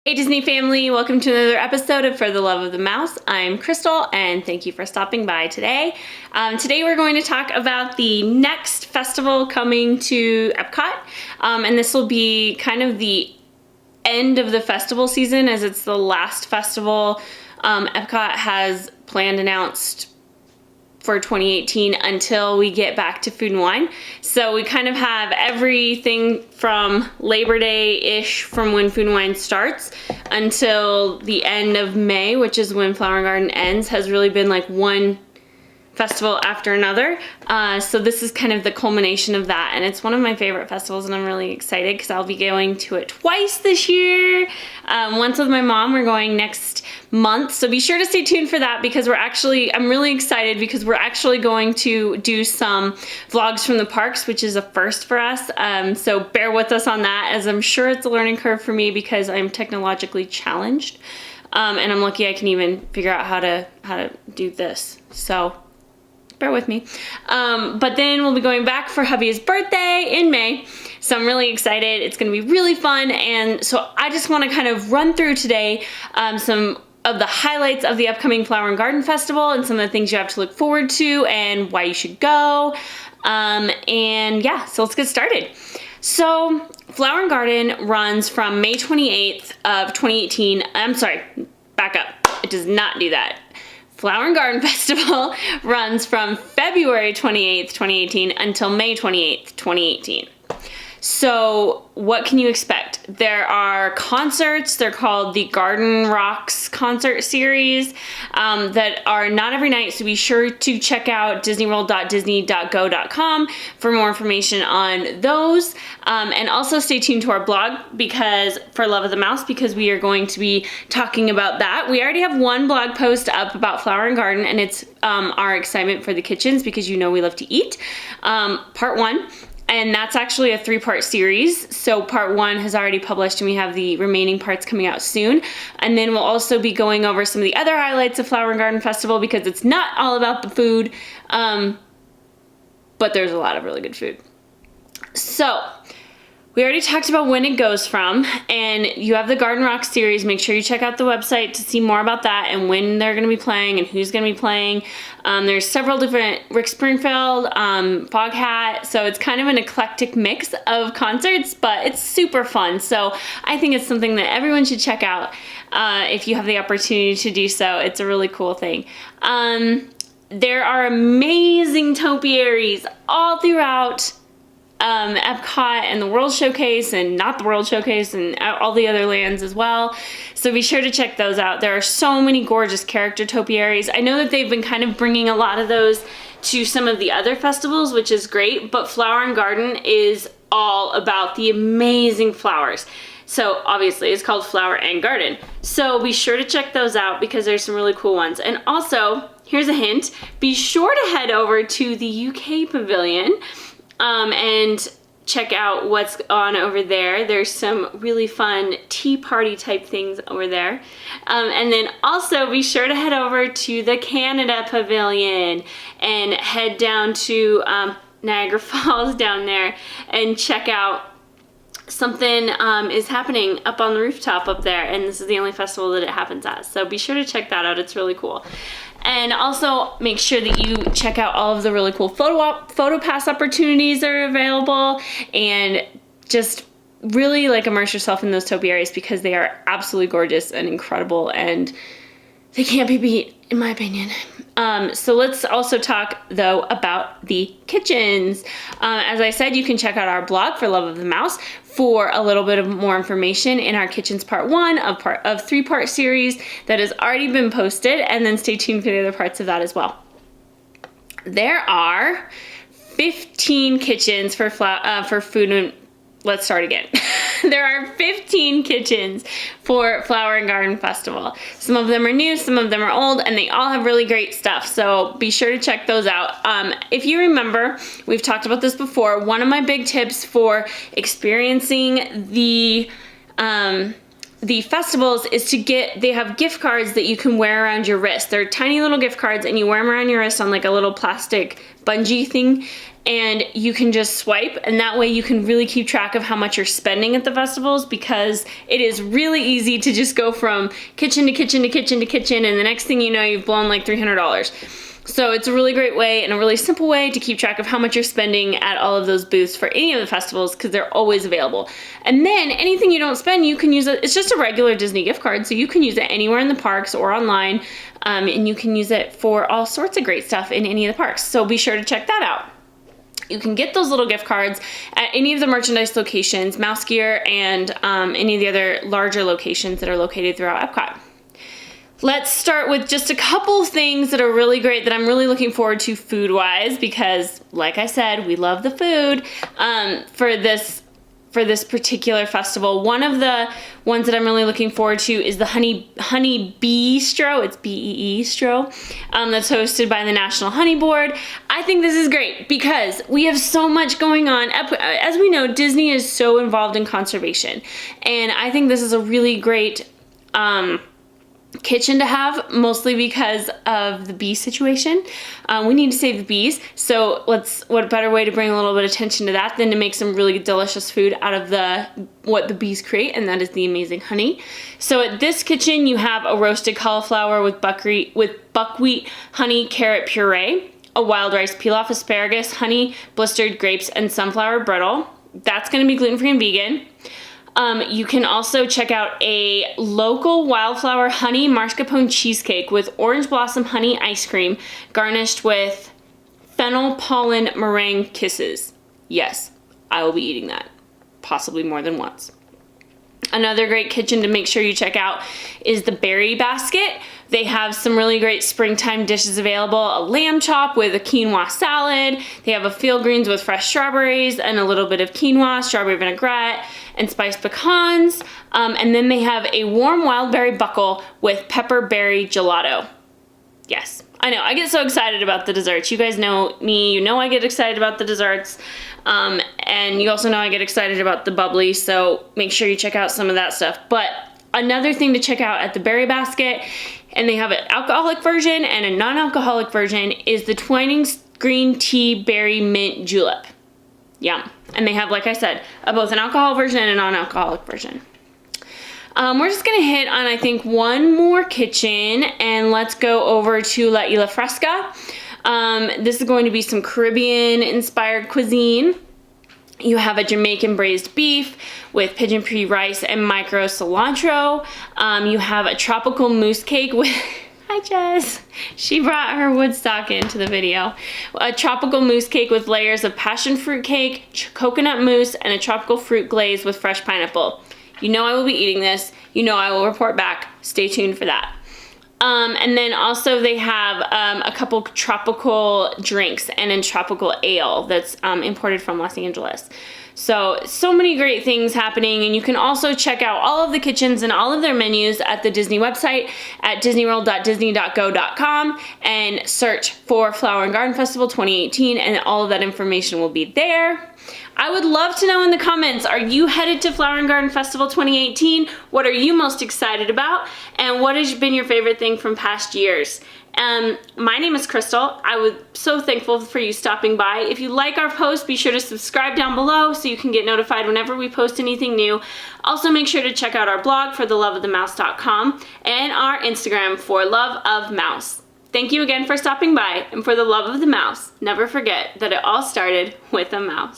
Hey Disney family, welcome to another episode of For the Love of the Mouse. I'm Crystal and thank you for stopping by today. Today we're going to talk about the next festival coming to Epcot, and this will be kind of the end of the festival season as it's the last festival Epcot has planned announced for 2018 until we get back to Food and Wine. So we kind of have everything from Labor Day-ish from when Food and Wine starts until the end of May, which is when Flower and Garden ends, has really been like one festival after another. So this is kind of the culmination of that, and it's one of my favorite festivals, and I'm really excited because I'll be going to it twice this year. Once with my mom. We're going next month, so be sure to stay tuned for that because I'm really excited because we're actually going to do some vlogs from the parks, which is a first for us. So bear with us on that, as I'm sure it's a learning curve for me because I'm technologically challenged, and I'm lucky I can even figure out how to do this. So bear with me. But then we'll be going back for hubby's birthday in May. So I'm really excited. It's gonna be really fun. And so I just wanna kind of run through today some of the highlights of the upcoming Flower and Garden Festival and some of the things you have to look forward to and why you should go. And yeah, so let's get started. So Flower and Garden runs from May 28th of 2018. I'm sorry, back up. It does not do that. Flower and Garden Festival runs from February 28th, 2018 until May 28th, 2018. So what can you expect? There are concerts. They're called the Garden Rocks concert series that are not every night. So be sure to check out disneyworld.disney.go.com for more information on those. And also stay tuned to our blog because For Love of the Mouse, because we are going to be talking about that. We already have one blog post up about Flower and Garden, and it's our excitement for the kitchens because you know we love to eat. Part 1. And that's actually a 3-part series. So part 1 has already published and we have the remaining parts coming out soon. And then we'll also be going over some of the other highlights of Flower and Garden Festival because it's not all about the food, but there's a lot of really good food. So we already talked about when it goes from, and you have the Garden Rock series. Make sure you check out the website to see more about that and when they're going to be playing and who's going to be playing. There's several different Rick Springfield, Foghat, so it's kind of an eclectic mix of concerts, but it's super fun. So I think it's something that everyone should check out if you have the opportunity to do so. It's a really cool thing. There are amazing topiaries all throughout Epcot and the World Showcase and not the World Showcase and all the other lands as well. So be sure to check those out. There are so many gorgeous character topiaries. I know that they've been kind of bringing a lot of those to some of the other festivals, which is great, but Flower and Garden is all about the amazing flowers. So obviously it's called Flower and Garden. So be sure to check those out because there's some really cool ones. And also, here's a hint, be sure to head over to the UK Pavilion and check out what's on over there. There's some really fun tea party type things over there. And then also be sure to head over to the Canada Pavilion and head down to Niagara Falls down there and check out something is happening up on the rooftop up there, and this is the only festival that it happens at. So be sure to check that out. It's really cool. And also make sure that you check out all of the really cool photo pass opportunities that are available, and just really like immerse yourself in those topiaries because they are absolutely gorgeous and incredible, and they can't be beat in my opinion. So let's also talk though about the kitchens. As I said, you can check out our blog For Love of the Mouse for a little bit of more information in our Kitchens Part 1 of 3-part series that has already been posted, and then stay tuned for the other parts of that as well. There are 15 kitchens for food and let's start again. There are 15 kitchens for Flower and Garden Festival. Some of them are new, some of them are old, and they all have really great stuff. So be sure to check those out. If you remember, we've talked about this before. One of my big tips for experiencing the festivals is they have gift cards that you can wear around your wrist. They're tiny little gift cards and you wear them around your wrist on like a little plastic bungee thing. and you can just swipe, and that way you can really keep track of how much you're spending at the festivals, because it is really easy to just go from kitchen to kitchen to kitchen to kitchen, and the next thing you know, you've blown like $300. So it's a really great way and a really simple way to keep track of how much you're spending at all of those booths for any of the festivals, because they're always available. And then anything you don't spend, you can use it. It's just a regular Disney gift card, so you can use it anywhere in the parks or online, and you can use it for all sorts of great stuff in any of the parks. So be sure to check that out. You can get those little gift cards at any of the merchandise locations, Mouse Gear, and any of the other larger locations that are located throughout Epcot. Let's start with just a couple things that are really great that I'm really looking forward to food-wise, because like I said, we love the food for this particular festival. One of the ones that I'm really looking forward to is the Honey Bistro. It's B-E-E-stro. That's hosted by the National Honey Board. I think this is great because we have so much going on. As we know, Disney is so involved in conservation, and I think this is a really great kitchen to have, mostly because of the bee situation. We need to save the bees, so what better way to bring a little bit of attention to that than to make some really delicious food out of what the bees create, and that is the amazing honey. So at this kitchen, you have a roasted cauliflower with buckwheat honey carrot puree, a wild rice pilaf, asparagus, honey, blistered grapes, and sunflower brittle. That's going to be gluten-free and vegan. You can also check out a local wildflower honey mascarpone cheesecake with orange blossom honey ice cream garnished with fennel pollen meringue kisses. Yes, I will be eating that, possibly more than once. Another great kitchen to make sure you check out is the Berry Basket. They have some really great springtime dishes available. A lamb chop with a quinoa salad. They have a field greens with fresh strawberries and a little bit of quinoa, strawberry vinaigrette, and spiced pecans. And then they have a warm wild berry buckle with pepper berry gelato. Yes, I know, I get so excited about the desserts. You guys know me, you know I get excited about the desserts. And you also know I get excited about the bubbly, so make sure you check out some of that stuff. But another thing to check out at the Berry Basket, and they have an alcoholic version and a non-alcoholic version, is the Twinings Green Tea Berry Mint Julep. Yum. And they have, like I said, both an alcohol version and a non-alcoholic version. We're just gonna hit on, I think, one more kitchen, and let's go over to La Isla Fresca. This is going to be some Caribbean-inspired cuisine. You have a Jamaican braised beef with pigeon pea rice and micro cilantro. You have a tropical mousse cake with... Hi, Jess. She brought her Woodstock into the video. A tropical mousse cake with layers of passion fruit cake, coconut mousse, and a tropical fruit glaze with fresh pineapple. You know I will be eating this. You know I will report back. Stay tuned for that. And then also they have a couple tropical drinks and a tropical ale that's imported from Los Angeles. So many great things happening, and you can also check out all of the kitchens and all of their menus at the Disney website at disneyworld.disney.go.com and search for Flower and Garden Festival 2018, and all of that information will be there. I would love to know in the comments, are you headed to Flower and Garden Festival 2018? What are you most excited about? And what has been your favorite thing from past years? My name is Crystal. I was so thankful for you stopping by. If you like our post, be sure to subscribe down below so you can get notified whenever we post anything new. Also, make sure to check out our blog for theloveofthemouse.com and our Instagram for Love of Mouse. Thank you again for stopping by, and for the love of the mouse, never forget that it all started with a mouse.